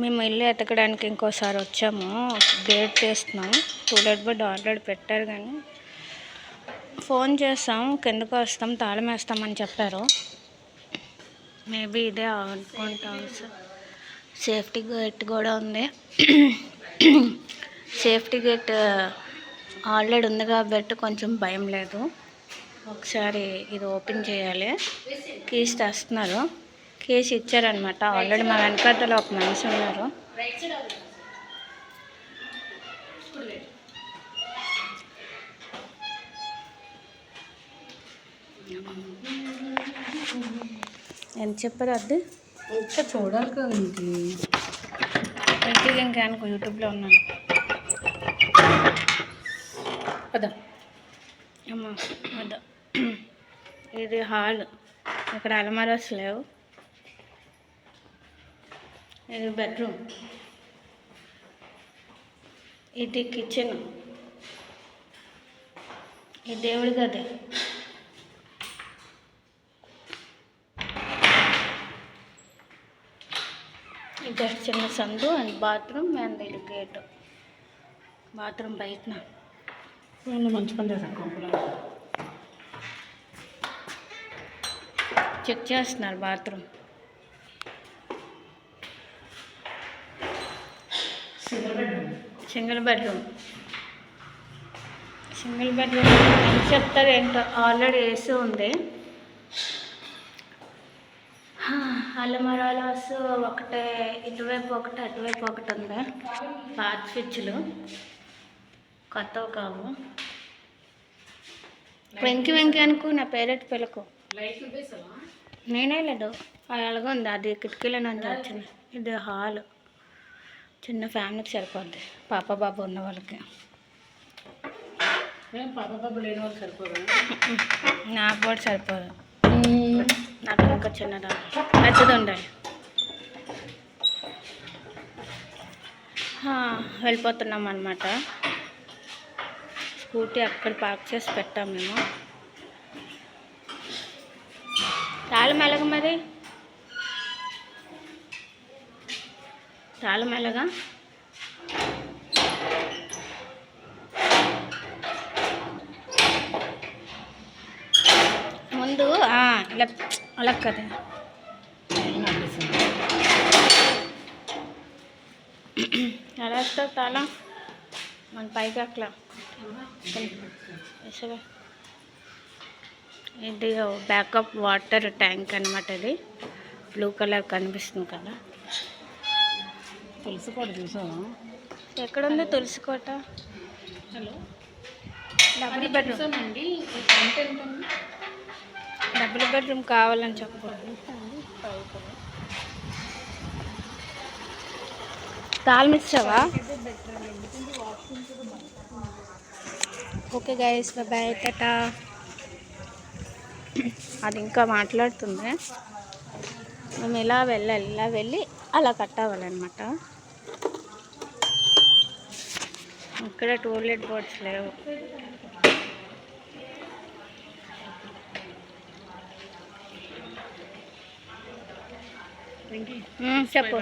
మేము ఇల్లు ఎతకడానికి ఇంకోసారి వచ్చాము. గేట్ తీస్తున్నాం. టూలెట్ బెడ్ ఆల్రెడీ పెట్టారు కానీ ఫోన్ చేస్తాం, కిందకు వస్తాం, తాళం వేస్తామని చెప్పారు. మేబీ ఇదే అనుకుంటాం. సేఫ్టీ గేట్ కూడా ఉంది. సేఫ్టీ గేట్ ఆల్రెడీ ఉంది కాబట్టి కొంచెం భయం లేదు. ఒకసారి ఇది ఓపెన్ చేయాలి. కీస్ తెస్తున్నారు. కీస్ ఇచ్చారనమాట. ఆల్రెడీ మా వెనకాతలో ఒక మనిషి ఉన్నారు. ఎంత చెప్పారు అది? ఇంకా చూడాలి కదా ఇంకా యూట్యూబ్లో ఉన్నాను. పద అమ్మా వద్ద. ఇది హాల్. ఇక్కడ అలమారాస్ లేవు. ఇది బెడ్రూమ్. ఇది కిచెన్. ఇది దేవుడి గది. ఇది చిన్న సందు అండ్ బాత్రూమ్ అండ్ ఇది గేట్. బాత్రూమ్ బయటన మంచి పని చేశాను. చెక్ చేస్తున్నారు బాత్రూమ్. Single bedroom. ఏం చెప్తారు ఏంటో. ఆల్రెడీ ఏసీ ఉంది. అలమరాలాస్ ఒకటే, ఇటువైపు ఒకటి, అటువైపు ఒకటి ఉంది. పాత స్విచ్లు కొత్తవి కావు. వెంకి అనుకో, నా పేరెట్ పిలకు. నేనే లేదు, అలాగే ఉంది. అది కిటికీలో నుంచి వచ్చింది. ఇది హాల్. చిన్న ఫ్యామిలీకి సరిపోద్ది. పాప బాబు ఉన్న వాళ్ళకి. పాప బాబు లేని వాళ్ళు సరిపోదు. నాకు కూడా సరిపోదు. నాకు ఇంకా చిన్నదా పెద్దది ఉండాలి. వెళ్ళిపోతున్నాం అన్నమాట. స్కూటీ అక్కడ పార్క్ చేసి పెట్టాం మేము. తాళం ఎలాగ మరి? తాళం ఎలాగా? ముందు ఇలా అలా కదా. ఎలా వస్తావు తాళం? మన పైకి అట్లా. ఇది బ్యాకప్ వాటర్ ట్యాంక్ అనమాట. ఇది బ్లూ కలర్ కనిపిస్తుంది కదా. తులసి కోట చూసావా? ఎక్కడుంది తులసి కోట? హలో, డబుల్ బెడ్రూమ్ అండి. డబుల్ బెడ్రూమ్ కావాలని చెప్పు. తాళం ఇచ్చావా? Okay guys, bye tata. అది ఇంకా మాట్లాడుతుంది. మేము ఇలా వెళ్ళాలి, ఇలా వెళ్ళి అలా కట్టవాలన్నమాట. ఇక్కడ టూలెట్ బోర్డ్స్ లేవు. చెప్పు.